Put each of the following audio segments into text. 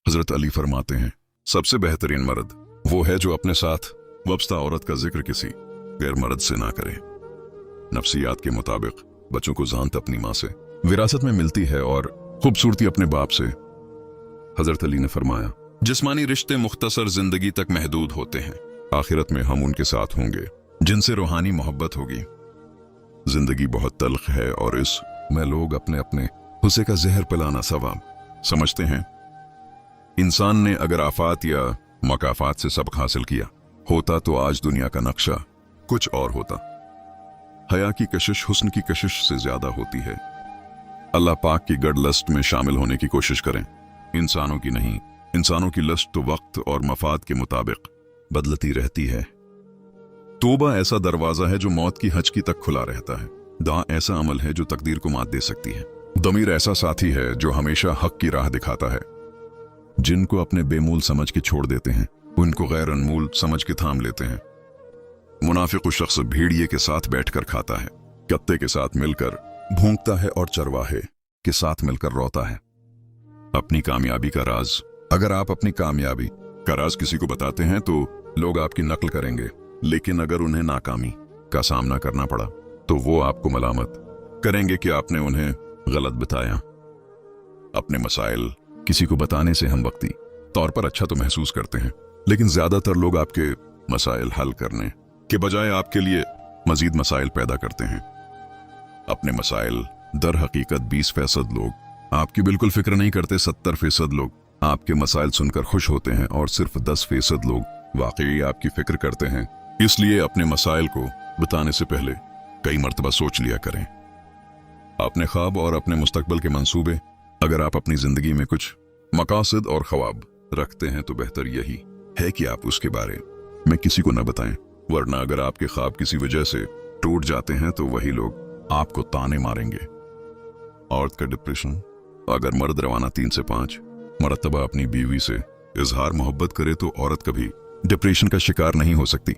हजरत अली फरमाते हैं, सबसे बेहतरीन मर्द वो है जो अपने साथ वब्स्ता औरत का जिक्र किसी गैर मर्द से ना करे। नफ्सियात के मुताबिक बच्चों को ज़ानत अपनी माँ से विरासत में मिलती है और खूबसूरती अपने बाप से। हजरत अली ने फरमाया, जिस्मानी रिश्ते मुख्तसर जिंदगी तक महदूद होते हैं, आखिरत में हम उनके साथ होंगे जिनसे रूहानी मोहब्बत होगी। जिंदगी बहुत तल्ख है और इसमें लोग अपने अपने हुस्से का जहर पिलाना सवाब समझते हैं। इंसान ने अगर आफात या मकाफात से सबक हासिल किया होता तो आज दुनिया का नक्शा कुछ और होता। हया की कशिश हुस्न की कशिश से ज्यादा होती है। अल्लाह पाक की गड लस्ट में शामिल होने की कोशिश करें, इंसानों की नहीं। इंसानों की लस्ट तो वक्त और मफाद के मुताबिक बदलती रहती है। तौबा ऐसा दरवाजा है जो मौत की हचकी तक खुला रहता है। दां ऐसा अमल है जो तकदीर को मात दे सकती है। दमीर ऐसा साथी है जो हमेशा हक की राह दिखाता है। जिनको अपने बेमूल समझ के छोड़ देते हैं उनको गैर अनमूल समझ के थाम लेते हैं। मुनाफिक उस शख्स भेड़िए के साथ बैठकर खाता है, कत्ते के साथ मिलकर भूंकता है और चरवाहे के साथ मिलकर रोता है। अपनी कामयाबी का राज, अगर आप अपनी कामयाबी का राज किसी को बताते हैं तो लोग आपकी नकल करेंगे, लेकिन अगर उन्हें नाकामी का सामना करना पड़ा तो वो आपको मलामत करेंगे कि आपने उन्हें गलत बताया। अपने मसाइल किसी को बताने से हम वक्ती तौर पर अच्छा तो महसूस करते हैं, लेकिन ज्यादातर लोग आपके मसाइल हल करने के बजाय आपके लिए मजीद मसाइल पैदा करते हैं। अपने मसाइल दर हकीकत 20% लोग आपकी बिल्कुल फिक्र नहीं करते। 70% लोग आपके मसाइल सुनकर खुश होते हैं और सिर्फ 10% लोग वाकई आपकी फिक्र करते हैं। इसलिए अपने मसाइल को बताने से पहले कई मर्तबा सोच लिया करें। अपने ख्वाब और अपने मुस्तकबिल के मंसूबे, अगर आप अपनी जिंदगी में कुछ मकासद और ख्वाब रखते हैं तो बेहतर यही है कि आप उसके बारे में किसी को न बताएं, वरना अगर आपके ख्वाब किसी वजह से टूट जाते हैं तो वही लोग आपको ताने मारेंगे। औरत का डिप्रेशन, अगर मर्द रवाना 3 से 5 मरतबा अपनी बीवी से इजहार मोहब्बत करे तो औरत कभी डिप्रेशन का शिकार नहीं हो सकती।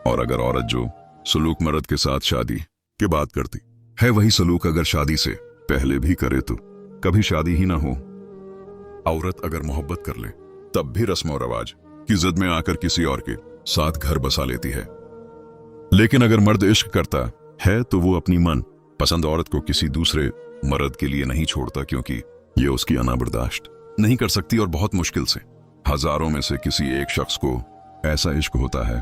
और अगर औरत जो सलूक मर्द के साथ शादी के बाद करती है वही सलूक अगर शादी से पहले भी करे तो कभी शादी ही ना हो। औरत अगर मोहब्बत कर ले तब भी रस्म और रवाज की जिद में आकर किसी और के साथ घर बसा लेती है। लेकिन अगर मर्द इश्क करता है तो वो अपनी मन पसंद औरत को किसी दूसरे मर्द के लिए नहीं छोड़ता, क्योंकि ये उसकी अना बर्दाश्त नहीं कर सकती और बहुत मुश्किल से हजारों में से किसी एक शख्स को ऐसा इश्क होता है।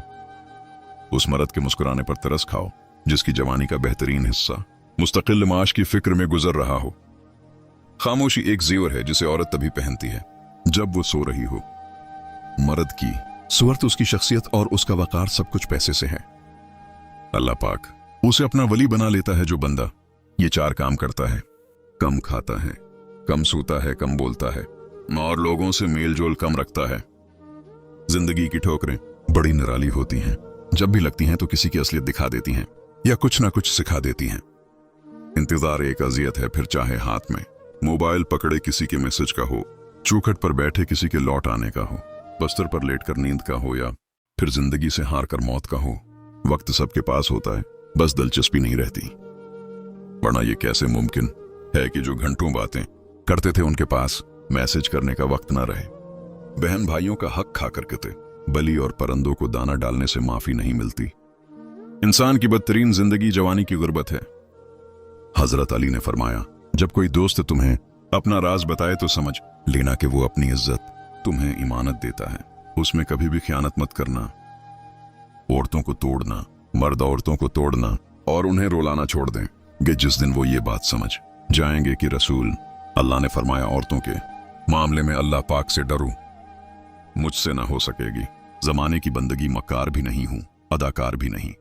उस मर्द के मुस्कुराने पर तरस खाओ जिसकी जवानी का बेहतरीन हिस्सा मुस्तकिल माश की फिक्र में गुजर रहा हो। खामोशी एक जेवर है जिसे औरत तभी पहनती है जब वो सो रही हो। मर्द की सूरत, उसकी शख्सियत और उसका वकार सब कुछ पैसे से है। अल्लाह पाक उसे अपना वली बना लेता है जो बंदा ये 4 काम करता है: कम खाता है, कम सोता है, कम बोलता है और लोगों से मेल जोल कम रखता है। जिंदगी की ठोकरें बड़ी निराली होती हैं, जब भी लगती हैं तो किसी की असलियत दिखा देती हैं या कुछ ना कुछ सिखा देती हैं। इंतजार एक अजियत है, फिर चाहे हाथ में मोबाइल पकड़े किसी के मैसेज का हो, चौखट पर बैठे किसी के लौट आने का हो, बस्तर पर लेटकर नींद का हो या फिर जिंदगी से हार कर मौत का हो। वक्त सबके पास होता है, बस दिलचस्पी नहीं रहती। वरना ये कैसे मुमकिन है कि जो घंटों बातें करते थे उनके पास मैसेज करने का वक्त ना रहे। बहन भाइयों का हक खा कर कहते, बली और परंदों को दाना डालने से माफी नहीं मिलती। इंसान की बदतरीन जिंदगी जवानी की गुर्बत है। हजरत अली ने फरमाया, जब कोई दोस्त तुम्हें अपना राज बताए तो समझ लेना कि वो अपनी इज्जत तुम्हें इमानत देता है। उसमें कभी भी खयानत मत करना। औरतों को तोड़ना, मर्द औरतों को तोड़ना और उन्हें रोलाना छोड़ दें कि जिस दिन वो ये बात समझ जाएंगे कि रसूल अल्लाह ने फरमाया, औरतों के मामले में अल्लाह पाक से डरो, मुझसे ना हो सकेगी। जमाने की बंदगी मक्कार भी नहीं हूं, अदाकार भी नहीं।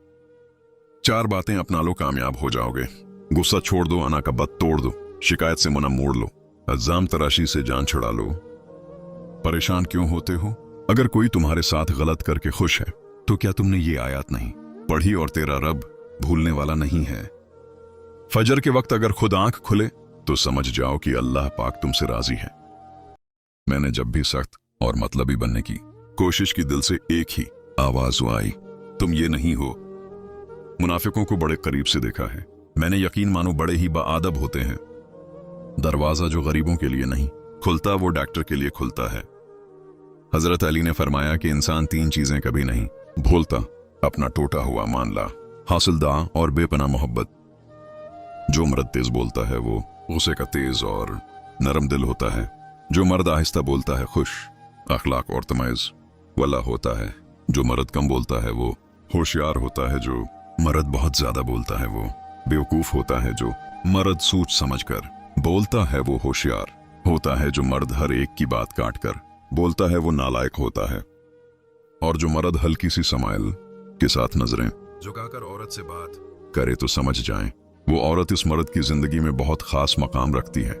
4 बातें अपना लो, कामयाब हो जाओगे। गुस्सा छोड़ दो, अना का बत तोड़ दो, शिकायत से मुना मोड़ लो, इल्जाम तराशी से जान छुड़ा लो। परेशान क्यों होते हो? अगर कोई तुम्हारे साथ गलत करके खुश है तो क्या तुमने ये आयत नहीं पढ़ी, और तेरा रब भूलने वाला नहीं है। फजर के वक्त अगर खुद आंख खुले तो समझ जाओ कि अल्लाह पाक तुमसे राजी है। मैंने जब भी सख्त और मतलबी बनने की कोशिश की, दिल से एक ही आवाज आई, तुम ये नहीं हो। मुनाफिकों को बड़े करीब से देखा है मैंने, यकीन मानो बड़े ही बाअदब होते हैं। दरवाजा जो गरीबों के लिए नहीं खुलता वो डॉक्टर के लिए खुलता है। हजरत अली ने फरमाया कि इंसान 3 चीजें कभी नहीं भूलता, अपना टूटा हुआ मामला, हासिलदा और बेपना मोहब्बत। जो मर्द तेज बोलता है वो गुस्से का तेज और नरम दिल होता है। जो मर्द आहिस्ता बोलता है खुश, अखलाक और तमीज वाला होता है। जो मर्द कम बोलता है वो होशियार होता है। जो मर्द बहुत ज्यादा बोलता है वो बेवकूफ होता है। जो मर्द सोच समझ कर बोलता है वो होशियार होता है। जो मर्द हर एक की बात काट कर बोलता है वो नालायक होता है। और जो मर्द हल्की सी समाइल के साथ नजरें झुकाकर औरत से बात करे तो समझ जाएं वो औरत इस मर्द की जिंदगी में बहुत खास मकाम रखती है।